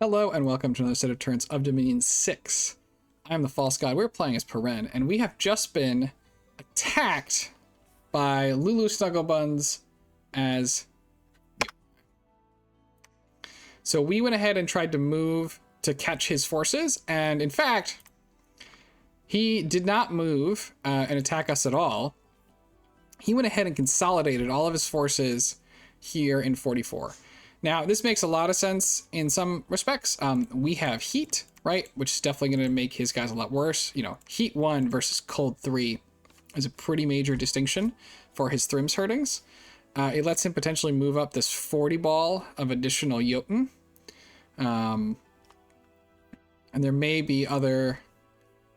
Hello and welcome to another set of turns of Dominion 6. I'm the False God. We're playing as Pyrene, and we have just been attacked by Lulu Snugglebuns as... So we went ahead and tried to move to catch his forces, and in fact, he did not move and attack us at all. He went ahead and consolidated all of his forces here in 44. Now, this makes a lot of sense in some respects. We have heat, right? Which is definitely going to make his guys a lot worse. You know, heat 1 versus cold 3 is a pretty major distinction for his Thrims herdings. It lets him potentially move up this 40 ball of additional Jotun. And there may be other,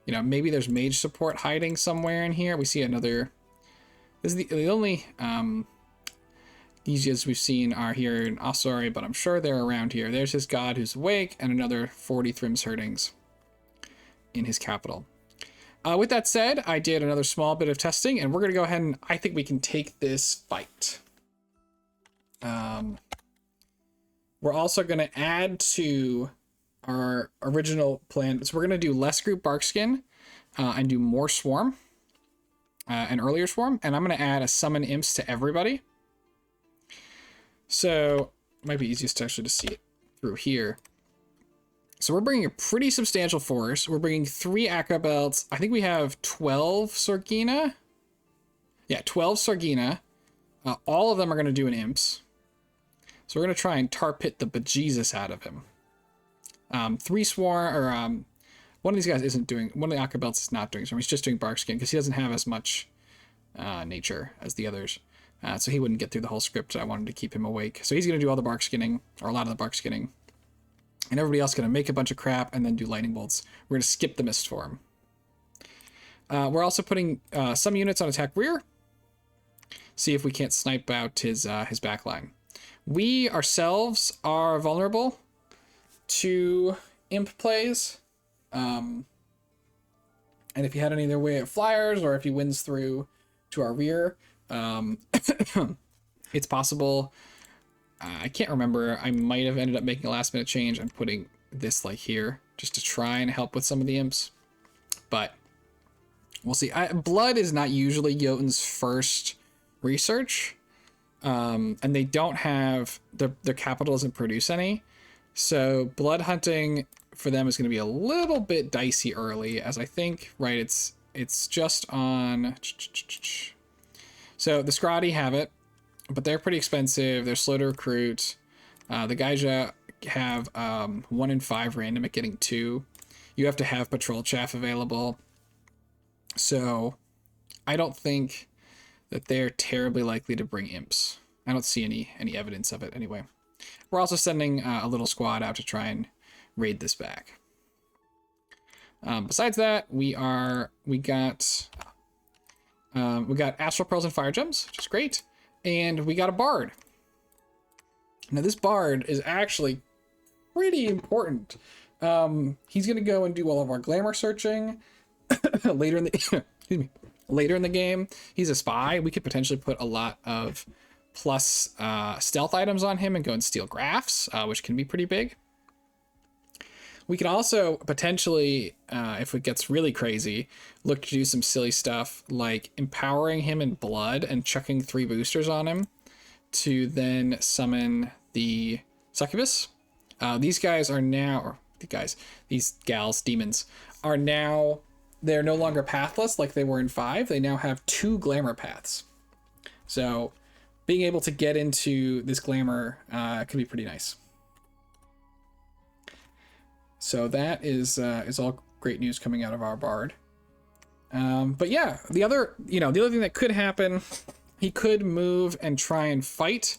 you know, maybe there's mage support hiding somewhere in here. We see another, this is the only, these we've seen are here in Osori, but I'm sure they're around here. There's his god who's awake and another 40 Thrims herdings in his capital. With that said, I did another small bit of testing, and we're going to go ahead and I think we can take this fight. We're also going to add to our original plan. So we're going to do less group Barkskin and do more Swarm, an earlier Swarm, and I'm going to add a Summon Imps to everybody. So it might be easiest actually to see it through here. So we're bringing a pretty substantial force. We're bringing 3 Acrobelts. I think we have 12 Sorgina. Yeah, 12 Sorgina. All of them are going to do an Imps. So we're going to try and tar pit the bejesus out of him. 3 Swarm, or one of these guys isn't doing, one of the Acrobelts is not doing Swarm. He's just doing Barkskin because he doesn't have as much nature as the others. So he wouldn't get through the whole script. I wanted to keep him awake. So he's going to do all the bark skinning, or a lot of the bark skinning. And everybody else going to make a bunch of crap and then do lightning bolts. We're going to skip the mist for him. We're also putting some units on attack rear. See if we can't snipe out his backline. We ourselves are vulnerable to imp plays. And if he had any other way of flyers, or if he wins through to our rear, it's possible. I can't remember. I might have ended up making a last minute change and putting this like here just to try and help with some of the imps, but we'll see. Blood is not usually Jotun's first research, and they don't have their capital doesn't produce any, so blood hunting for them is going to be a little bit dicey early, as I think, right, it's just on. So the Scrotty have it, but they're pretty expensive. They're slow to recruit. The Gaija have 1 in 5 random at getting 2. You have to have patrol chaff available. So I don't think that they're terribly likely to bring imps. I don't see any evidence of it anyway. We're also sending a little squad out to try and raid this back. Besides that, we got Astral Pearls and Fire Gems, which is great. And we got a Bard. Now this Bard is actually pretty important. He's going to go and do all of our glamour searching later in the excuse me, later in the game. He's a spy. We could potentially put a lot of plus stealth items on him and go and steal graphs, which can be pretty big. We can also potentially, if it gets really crazy, look to do some silly stuff like empowering him in blood and chucking 3 boosters on him to then summon the succubus. These guys are now, or these gals, demons, are now, they're no longer pathless like they were in 5. They now have 2 glamour paths. So being able to get into this glamour can be pretty nice. So that is all great news coming out of our Bard. But yeah, the other thing that could happen, he could move and try and fight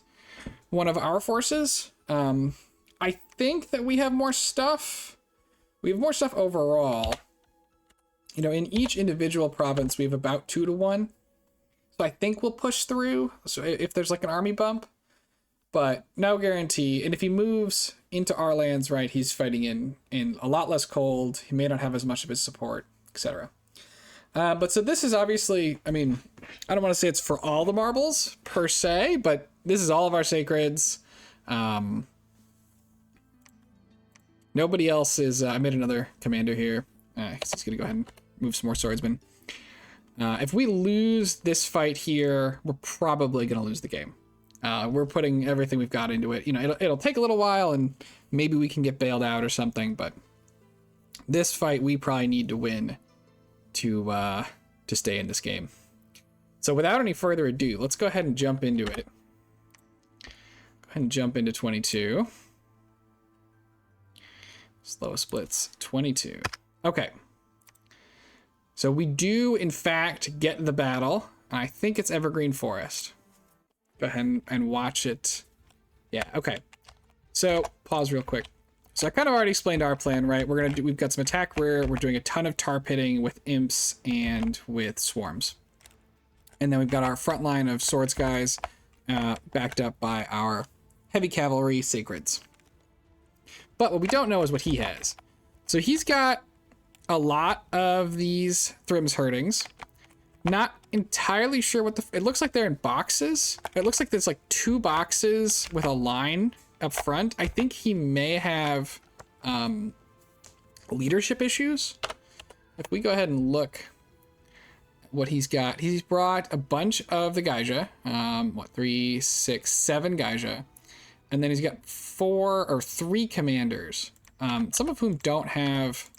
one of our forces. I think that we have more stuff. We have more stuff overall. You know, in each individual province, we have about 2 to 1. So I think we'll push through. So if there's like an army bump, but no guarantee. And if he moves into our lands, right, he's fighting in a lot less cold. He may not have as much of his support, etc. But so this is obviously, I mean, I don't want to say it's for all the marbles per se, but this is all of our sacreds. Nobody else is... I made another commander here. He's going to go ahead and move some more swordsmen. If we lose this fight here, we're probably going to lose the game. We're putting everything we've got into it. You know, it'll take a little while, and maybe we can get bailed out or something, but this fight we probably need to win to stay in this game. So without any further ado, let's go ahead and jump into it. Go ahead and jump into 22. Slow splits, 22. Okay. So we do, in fact, get the battle. I think it's Evergreen Forest. Go ahead and watch it. Yeah, okay. So, pause real quick. So I kind of already explained our plan, right? We've got some attack rear. We're doing a ton of tar pitting with imps and with swarms. And then we've got our front line of swords guys backed up by our heavy cavalry sacreds. But what we don't know is what he has. So he's got a lot of these Thrims herdings. Not entirely sure what it looks like they're in boxes. It looks like there's like 2 boxes with a line up front. I think he may have leadership issues. If we go ahead and look what he's got, he's brought a bunch of the Gaija. 3, 6, 7 Gaija. And then he's got 3 commanders, some of whom don't have...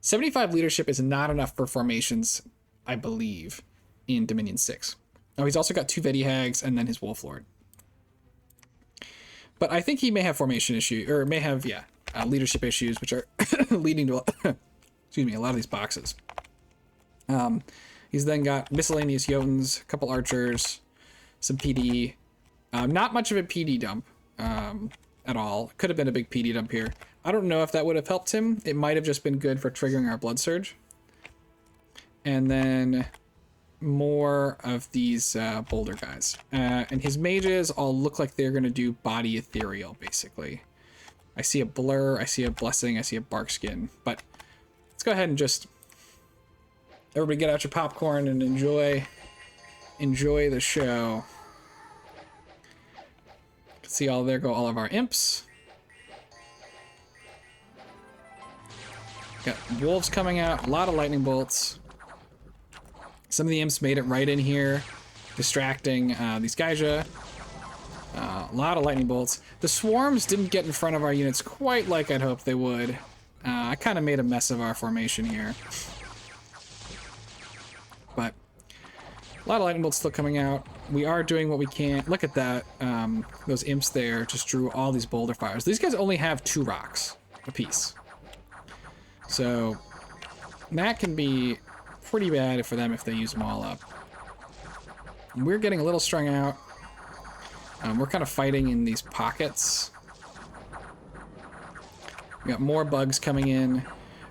75 leadership is not enough for formations, I believe, in Dominion 6. Oh, he's also got 2 Vedi Hags and then his Wolf Lord. But I think he may have formation issues, or may have, leadership issues, which are leading to, excuse me, a lot of these boxes. He's then got miscellaneous Jotuns, a couple archers, some PD. Not much of a PD dump at all. Could have been a big PD dump here. I don't know if that would have helped him. It might have just been good for triggering our Blood Surge. And then more of these boulder guys. And his mages all look like they're going to do body ethereal, basically. I see a blur, I see a blessing, I see a bark skin. But let's go ahead and just... everybody get out your popcorn and enjoy the show. See, there go all of our imps. Got wolves coming out, a lot of lightning bolts. Some of the imps made it right in here, distracting these Gaija. A lot of lightning bolts. The swarms didn't get in front of our units quite like I'd hoped they would. I kind of made a mess of our formation here. But a lot of lightning bolts still coming out. We are doing what we can. Look at that. Those imps there just drew all these boulder fires. These guys only have 2 rocks apiece. So that can be pretty bad for them if they use them all up. We're getting a little strung out. We're kind of fighting in these pockets. We got more bugs coming in.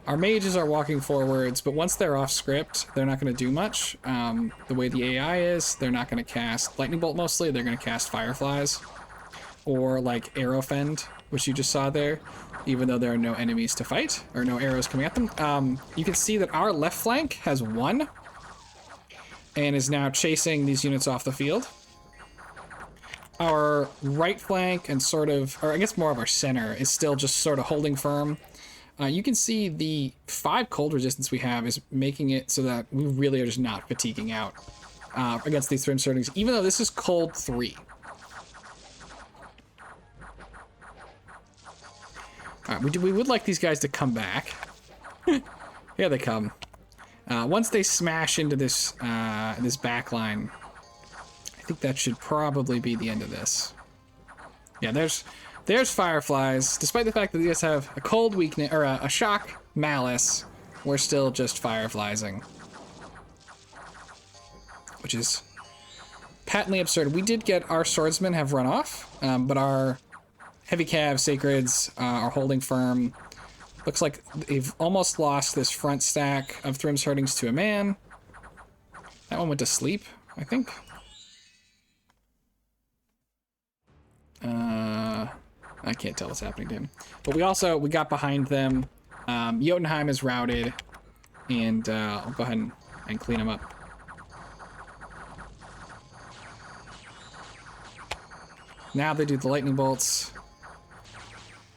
Our mages are walking forwards, but once they're off script, they're not going to do much. The way the AI is, they're not going to cast Lightning Bolt mostly. They're going to cast Fireflies. Or like Arrow Fend, which you just saw there, even though there are no enemies to fight, or no arrows coming at them. You can see that our left flank has 1, and is now chasing these units off the field. Our right flank and sort of, or I guess more of our center, is still just sort of holding firm. You can see the 5 cold resistance we have is making it so that we really are just not fatiguing out against these Thrim Surtings, even though this is cold 3. Alright, we would like these guys to come back. Here they come. Once they smash into this back line, I think that should probably be the end of this. Yeah, there's Fireflies. Despite the fact that these guys have a cold weakness, or a shock malice, we're still just Firefliesing. Which is patently absurd. We did get our swordsmen have run off, but our heavy cav sacreds are holding firm. Looks like they've almost lost this front stack of Thrim's herdings to a man. That one went to sleep, I think. I can't tell what's happening to him. But we got behind them. Jotunheim is routed, and I'll go ahead and clean them up. Now they do the lightning bolts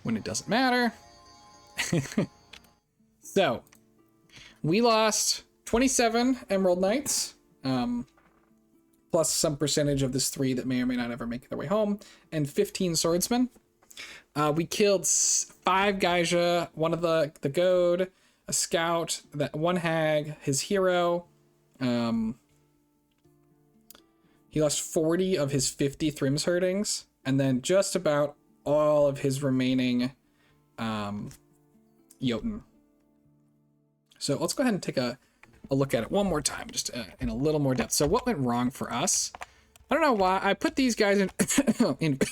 when it doesn't matter. So, we lost 27 Emerald Knights, plus some percentage of this 3 that may or may not ever make their way home, and 15 swordsmen. We killed 5 Gaija, one of the goad, a scout, that one hag, his hero. He lost 40 of his 50 Thrims herdings, and then just about all of his remaining Jotun. So let's go ahead and take a look at it one more time, just in a little more depth. So what went wrong for us? I don't know why I put these guys in, excuse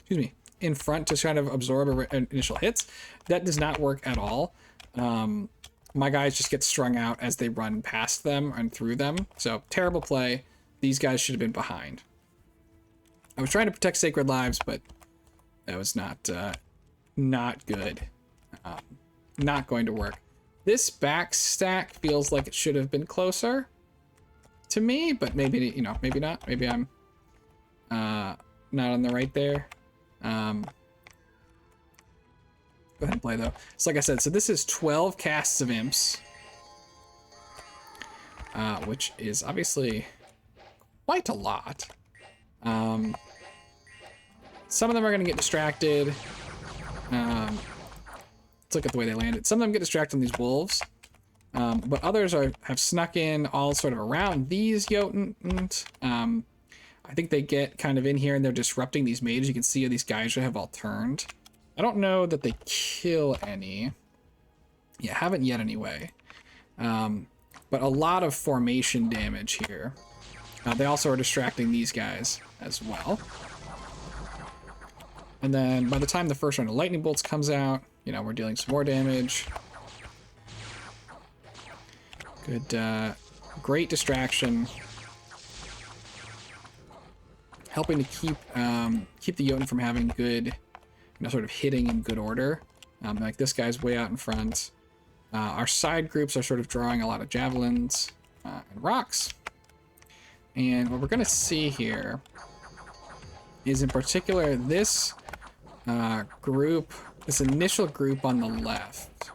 me, in front to kind of absorb initial hits. That does not work at all. My guys just get strung out as they run past them and through them. So terrible play. These guys should have been behind. I was trying to protect sacred lives, but that was not good. Not going to work. This back stack feels like it should have been closer to me, but maybe, maybe not. Maybe I'm not on the right there. Go ahead and play though. So like I said, so this is 12 casts of imps, which is obviously quite a lot. Some of them are going to get distracted. Let's look at the way they landed. Some of them get distracted on these wolves, but others have snuck in all sort of around these Jotun. I think they get kind of in here and they're disrupting these mages. You can see these guys have all turned. I don't know that they kill any. Yeah, haven't yet anyway. But a lot of formation damage here. They also are distracting these guys as well. And then by the time the first round of lightning bolts comes out, we're dealing some more damage. Good, great distraction. Helping to keep the Jotun from having good, sort of hitting in good order. Like this guy's way out in front. Our side groups are sort of drawing a lot of javelins and rocks. And what we're going to see here is in particular this group, this initial group on the left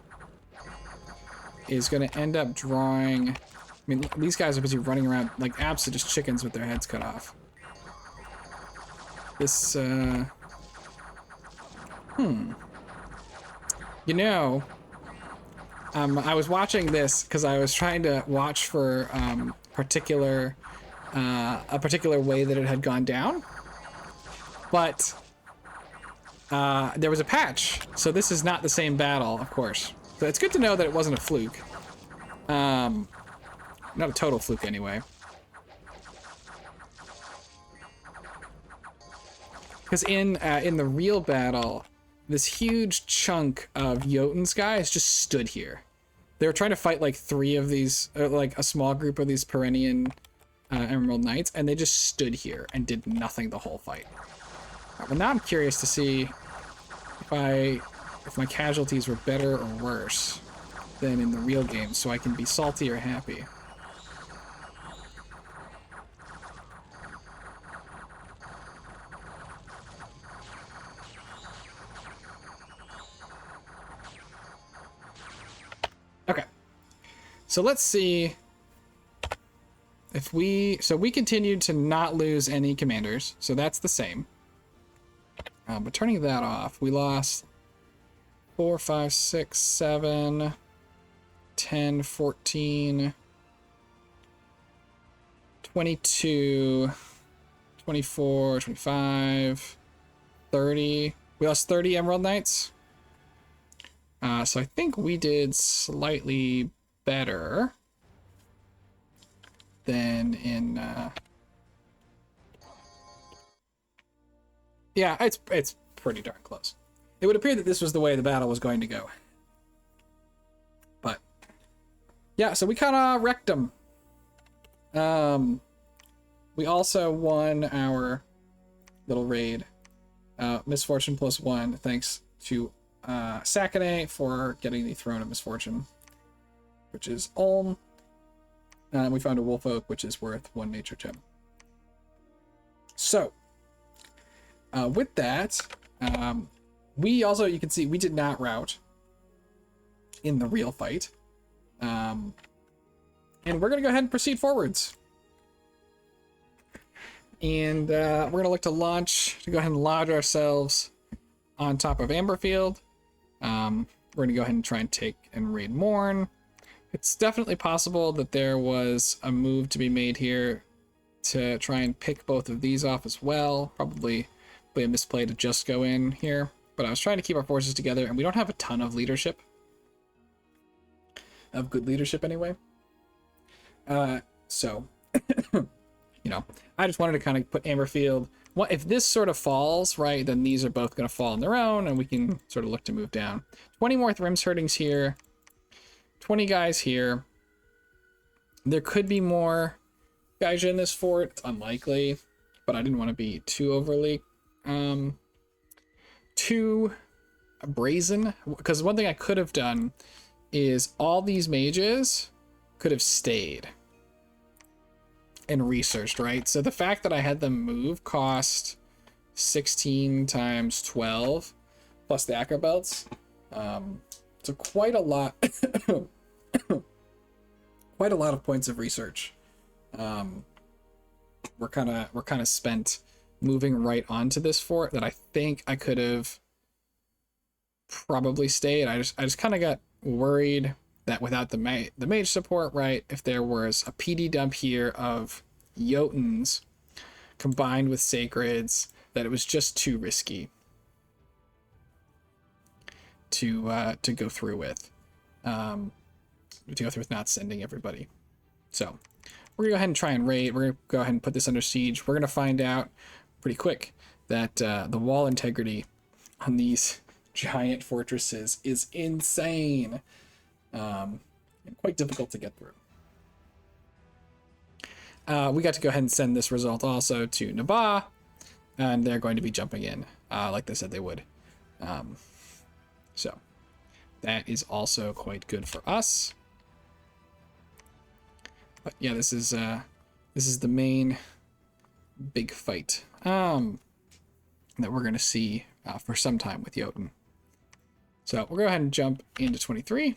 is going to end up drawing, these guys are busy running around like absolute just chickens with their heads cut off. This, I was watching this because I was trying to watch for a particular way that it had gone down, but there was a patch, so this is not the same battle, of course. So it's good to know that it wasn't a fluke. Not a total fluke anyway. Because in the real battle, this huge chunk of Jotun's guys just stood here. They were trying to fight like 3 of these, like a small group of these Pyrene Emerald Knights, and they just stood here and did nothing the whole fight. But now I'm curious to see if my casualties were better or worse than in the real game, so I can be salty or happy. Okay, so let's see if we continued to not lose any commanders, so that's the same. But turning that off, we lost 4, 5, 6, 7, 10, 14, 22, 24, 25, 30. We lost 30 Emerald Knights. So I think we did slightly better than in... Yeah, it's pretty darn close. It would appear that this was the way the battle was going to go. But, yeah, so we kind of wrecked them. We also won our little raid. Misfortune +1, thanks to Sakane for getting the Throne of Misfortune, which is Ulm. We found a Wolf Oak, which is worth 1 nature gem. So, with that, we also, you can see, we did not rout. in the real fight. And we're going to go ahead and proceed forwards. And we're going to look to launch, to go ahead and lodge ourselves on top of Amberfield. We're going to go ahead and try and take and raid Morn. It's definitely possible that there was a move to be made here to try and pick both of these off as well. Probably a misplay to just go in here. But I was trying to keep our forces together, and we don't have a ton of leadership. Of good leadership, anyway. So, you know, I just wanted to kind of put Amberfield. What if this sort of falls, right? Then these are both going to fall on their own, and we can sort of look to move down. 20 more Thrims herdings here. 20 guys here. There could be more guys in this fort. It's unlikely, but I didn't want to be too overly too brazen, because one thing I could have done is all these mages could have stayed and researched, right? So the fact that I had them move cost 16 times 12 plus the acro belts. So quite a lot quite a lot of points of research we're kind of spent moving right onto this fort that I think I could have probably stayed. I just kind of got worried that without the mage support, right, if there was a PD dump here of Jotuns combined with Sacreds, that it was just too risky to go through with. Not sending everybody. So we're gonna go ahead and try and raid. We're gonna go ahead and put this under siege. We're gonna find out pretty quick that the wall integrity on these giant fortresses is insane, and quite difficult to get through. We got to go ahead and send this result also to Nabah, and they're going to be jumping in like they said they would. So that is also quite good for us. But yeah, this is the main big fight that we're going to see for some time with Jotun. So we'll go ahead and jump into 23.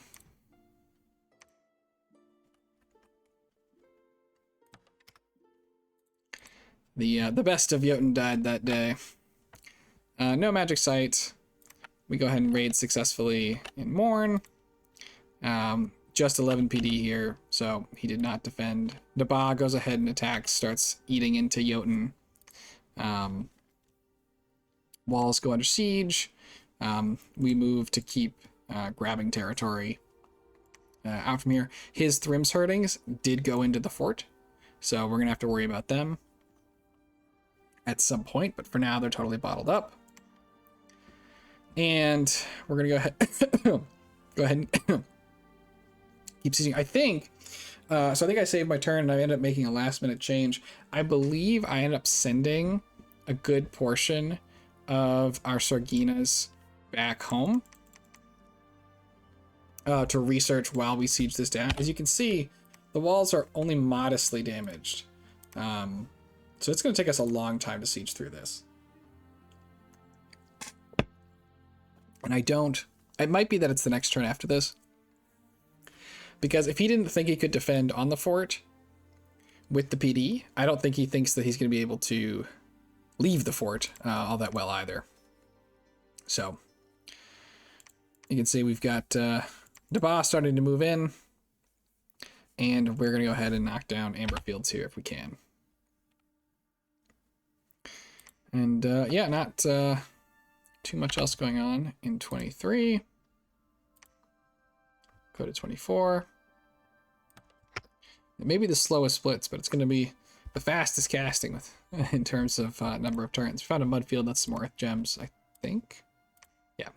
The best of Jotun died that day. No magic site. We go ahead and raid successfully in Morn. Just 11 PD here, so he did not defend. Nabah goes ahead and attacks, starts eating into Jotun. Walls go under siege. We move to keep grabbing territory out from here. His Thrims herdings did go into the fort, so we're going to have to worry about them at some point, but for now they're totally bottled up. And we're going to go ahead and keep sieging. I think I saved my turn and I ended up making a last minute change. I believe I ended up sending a good portion of our Sorginas back home to research while we siege this down. As you can see, the walls are only modestly damaged. So it's going to take us a long time to siege through this. And it might be that it's the next turn after this. Because if he didn't think he could defend on the fort with the PD, I don't think he thinks that he's going to be able to leave the fort all that well either. So you can see we've got Nabah starting to move in. And we're going to go ahead and knock down Amberfields here if we can. And yeah, not too much else going on in 23. Go to 24. Maybe the slowest splits, but it's going to be the fastest casting with in terms of number of turns. We found a mud field. That's some more gems, I think. Yeah.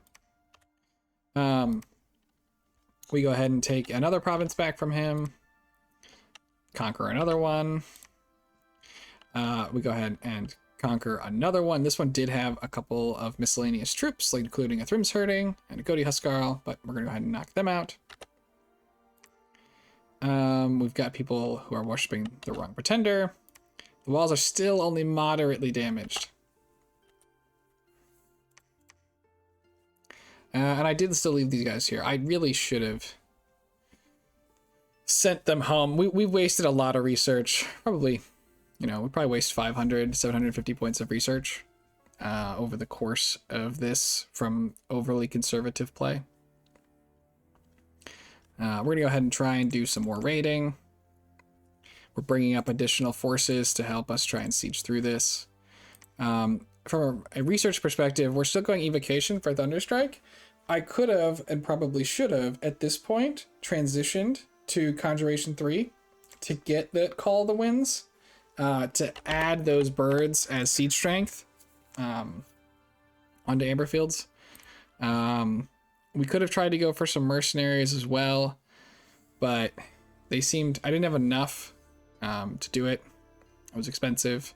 We go ahead and take another province back from him. Conquer another one. We go ahead and conquer another one. This one did have a couple of miscellaneous troops, like including a Thrims herding and a Godi Huskarl, but we're going to go ahead and knock them out. We've got people who are worshipping the wrong pretender. The walls are still only moderately damaged. And I did still leave these guys here. I really should have sent them home. We wasted a lot of research. Probably, we probably waste 500, 750 points of research over the course of this from overly conservative play. We're going to go ahead and try and do some more raiding. We're bringing up additional forces to help us try and siege through this. From a research perspective, we're still going evocation for Thunderstrike. I could have, and probably should have, at this point, transitioned to Conjuration 3 to get that Call of the Winds, to add those birds as siege strength onto Amberfields. We could have tried to go for some mercenaries as well, but I didn't have enough to do it. It was expensive,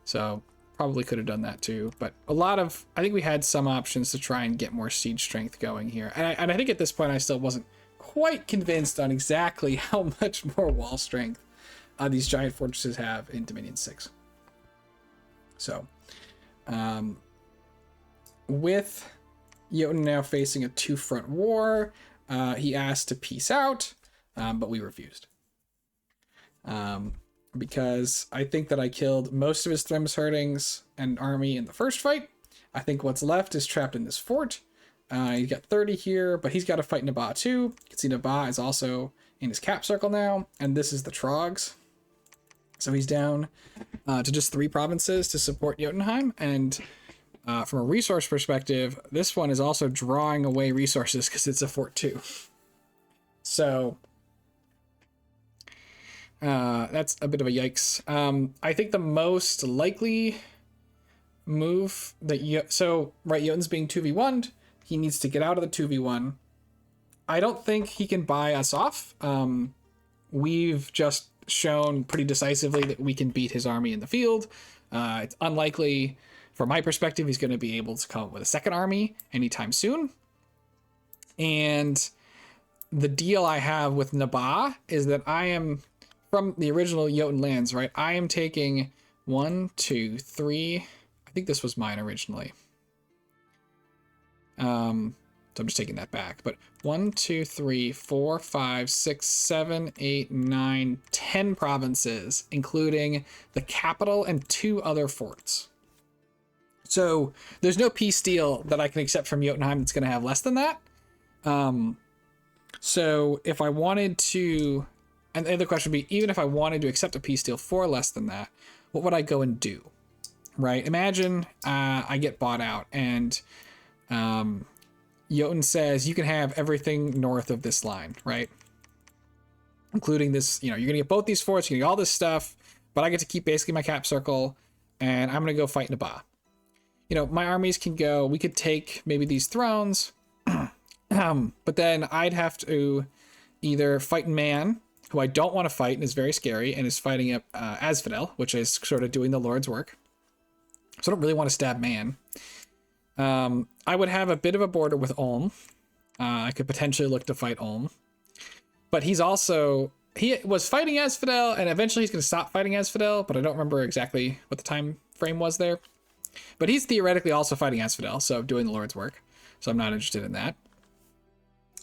so probably could have done that too. But I think we had some options to try and get more siege strength going here. And I think at this point I still wasn't quite convinced on exactly how much more wall strength these giant fortresses have in Dominion 6. So, with Jotun now facing a two-front war, he asked to peace out, but we refused. Because I think that I killed most of his Thrym's Herdings and army in the first fight. I think what's left is trapped in this fort. He's got 30 here, but he's got to fight Nabaa too. You can see Nabaa is also in his cap circle now, and this is the Trogs. So he's down to just 3 provinces to support Jotunheim, and from a resource perspective, this one is also drawing away resources because it's a fort too. So that's a bit of a yikes. I think the most likely move that Jotun's being 2v1'd. He needs to get out of the 2v1. I don't think he can buy us off. We've just shown pretty decisively that we can beat his army in the field. It's unlikely, from my perspective, he's going to be able to come up with a second army anytime soon. And the deal I have with Nabaa is that I am, from the original Jotun lands, right? I am taking 1, 2, 3. I think this was mine originally. So I'm just taking that back. But 1, 2, 3, 4, 5, 6, 7, 8, 9, 10 provinces, including the capital and 2 other forts. So there's no peace deal that I can accept from Jotunheim that's going to have less than that. So if I wanted to, and the other question would be, even if I wanted to accept a peace deal for less than that, what would I go and do? Right? Imagine I get bought out and Jotun says you can have everything north of this line, right? Including this, you're going to get both these forts, you're going to get all this stuff, but I get to keep basically my cap circle, and I'm going to go fight Nabaa. My armies can go, we could take maybe these thrones, but then I'd have to either fight Man, who I don't want to fight and is very scary, and is fighting up Asphodel, which is sort of doing the Lord's work. So I don't really want to stab Man. I would have a bit of a border with Ulm. I could potentially look to fight Ulm. But he was fighting Asphodel, and eventually he's going to stop fighting Asphodel, but I don't remember exactly what the time frame was there. But he's theoretically also fighting Asphodel, so doing the Lord's work. So I'm not interested in that.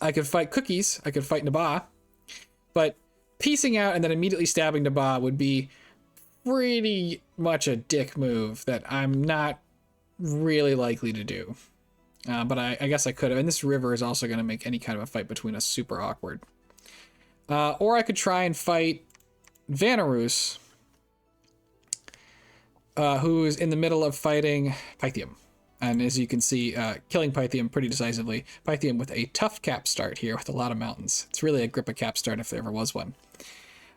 I could fight Cookies. I could fight Nabaa. But piecing out and then immediately stabbing Nabaa would be pretty much a dick move that I'm not really likely to do. But I guess I could have. And this river is also going to make any kind of a fight between us super awkward. Or I could try and fight Vanarus, who is in the middle of fighting Pythium. And as you can see, killing Pythium pretty decisively. Pythium with a tough cap start here with a lot of mountains. It's really a Agrippa cap start if there ever was one.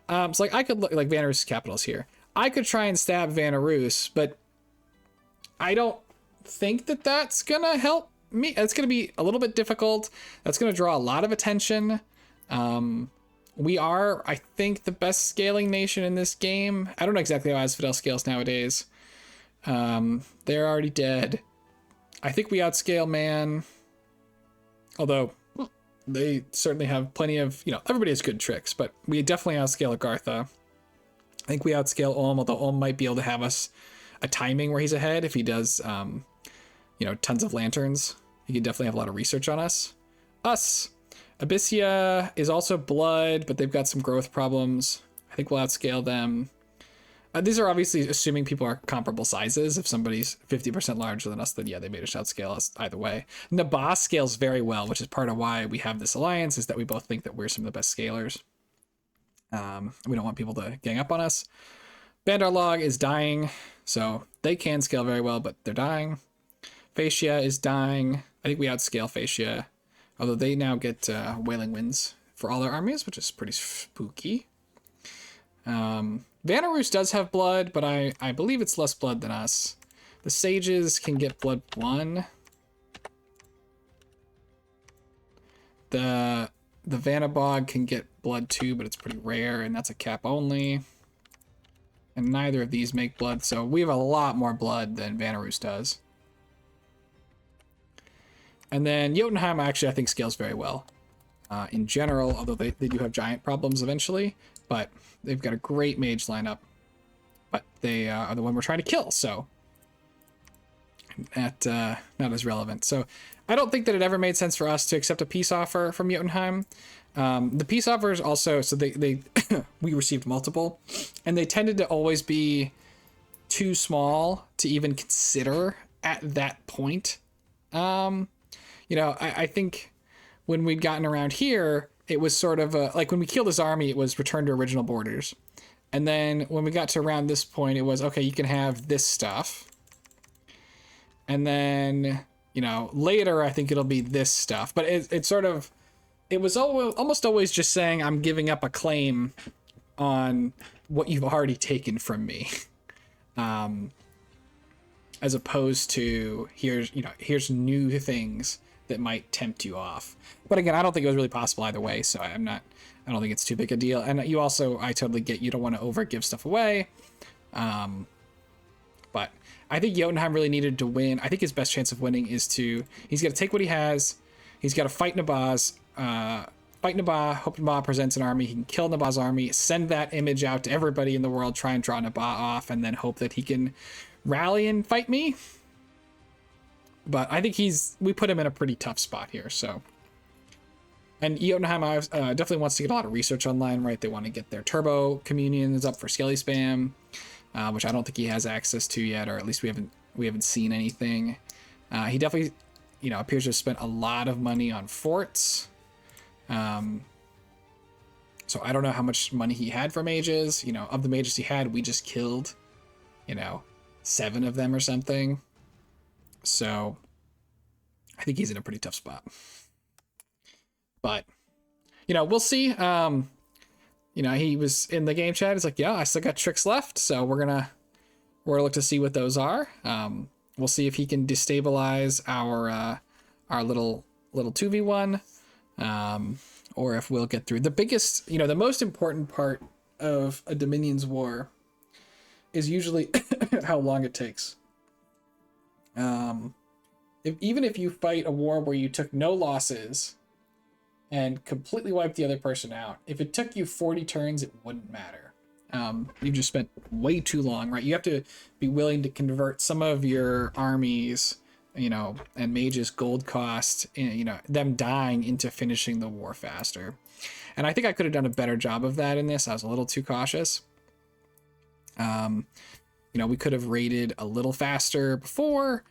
So I could look, Vanarus' capital's here. I could try and stab Vanarus, but I don't think that that's gonna help me. It's gonna be a little bit difficult. That's gonna draw a lot of attention. We are, I think, the best scaling nation in this game. I don't know exactly how Asphodel scales nowadays. They're already dead. I think we outscale Man, although they certainly have plenty of, everybody has good tricks, but we definitely outscale Agartha. I think we outscale Ulm, although Ulm might be able to have us a timing where he's ahead if he does, tons of lanterns. He can definitely have a lot of research on us. Abyssia is also blood, but they've got some growth problems. I think we'll outscale them. These are obviously assuming people are comparable sizes. If somebody's 50% larger than us, then yeah, they may just outscale us either way. Nabas scales very well, which is part of why we have this alliance, is that we both think that we're some of the best scalers. We don't want people to gang up on us. Bandarlog is dying, so they can scale very well, but they're dying. Fascia is dying. I think we outscale Fascia, although they now get Wailing Winds for all their armies, which is pretty spooky. Vanarus does have blood, but I believe it's less blood than us. The Sages can get blood 1. The Vanabog can get blood 2, but it's pretty rare, and that's a cap only. And neither of these make blood, so we have a lot more blood than Vanarus does. And then Jotunheim actually I think scales very well. In general, although they do have giant problems eventually, but they've got a great mage lineup. But they are the one we're trying to kill, so that not as relevant. So I don't think that it ever made sense for us to accept a peace offer from Jotunheim. The peace offers also, so they we received multiple, and they tended to always be too small to even consider at that point. You know, I think when we'd gotten around here, it was sort of like when we killed this army, it was return to original borders. And then when we got to around this point, it was, okay, you can have this stuff. And then, you know, later I think it'll be this stuff. But it sort of, it was almost always just saying I'm giving up a claim on what you've already taken from me. As opposed to here's new things that might tempt you off. But again, I don't think it was really possible either way, so I don't think it's too big a deal. And I totally get you don't want to over give stuff away. But I think Jotunheim really needed to win. I think his best chance of winning is he's got to take what he has. He's got to fight Nabaz. Fight Nabaz, hope Nabaz presents an army. He can kill Nabaz's army, send that image out to everybody in the world, try and draw Nabaz off, and then hope that he can rally and fight me. But I think we put him in a pretty tough spot here, so. And Jotunheim definitely wants to get a lot of research online, right? They want to get their turbo communions up for Skelly Spam, which I don't think he has access to yet, or at least we haven't seen anything. He definitely, appears to have spent a lot of money on forts. So I don't know how much money he had for mages. Of the mages he had, we just killed, 7 of them or something. So I think he's in a pretty tough spot. But, we'll see. He was in the game chat. He's like, yeah, I still got tricks left. So we're gonna look to see what those are. We'll see if he can destabilize our little 2v1, or if we'll get through. The biggest, the most important part of a Dominion's war is usually how long it takes. Even if you fight a war where you took no losses and completely wiped the other person out, if it took you 40 turns, it wouldn't matter. You just spent way too long, right? You have to be willing to convert some of your armies, and mages' gold cost, them dying into finishing the war faster. And I think I could have done a better job of that in this. I was a little too cautious. We could have raided a little faster before.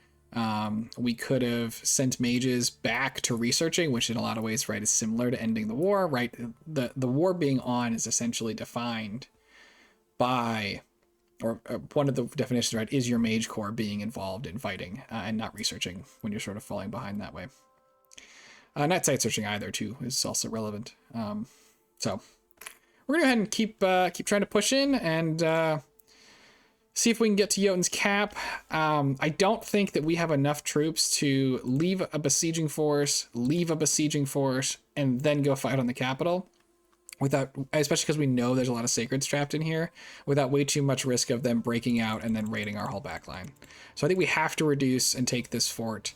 We could have sent mages back to researching, which in a lot of ways, right, is similar to ending the war, right? The war being on is essentially defined by, or one of the definitions, right, is your mage corps being involved in fighting and not researching when you're sort of falling behind that way. Not site searching either, too, is also relevant. So we're gonna go ahead and keep trying to push in and see if we can get to Jotun's cap. I don't think that we have enough troops to leave a besieging force, and then go fight on the capital, especially because we know there's a lot of sacreds trapped in here, without way too much risk of them breaking out and then raiding our whole backline. So I think we have to reduce and take this fort.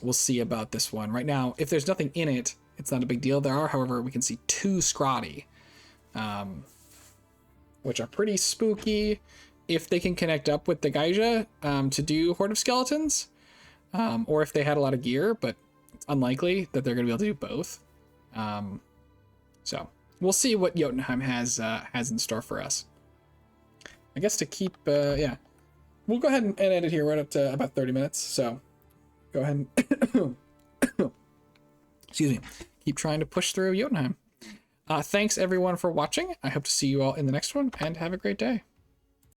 We'll see about this one. Right now, if there's nothing in it, it's not a big deal. There are, however, we can see 2 Scrotty, which are pretty spooky if they can connect up with the Gaija to do Horde of Skeletons. or if they had a lot of gear, but it's unlikely that they're going to be able to do both. So we'll see what Jotunheim has in store for us. I guess to keep, yeah, we'll go ahead and end it here. We're up to about 30 minutes, so go ahead and excuse me, keep trying to push through Jotunheim. Thanks everyone for watching. I hope to see you all in the next one, and have a great day.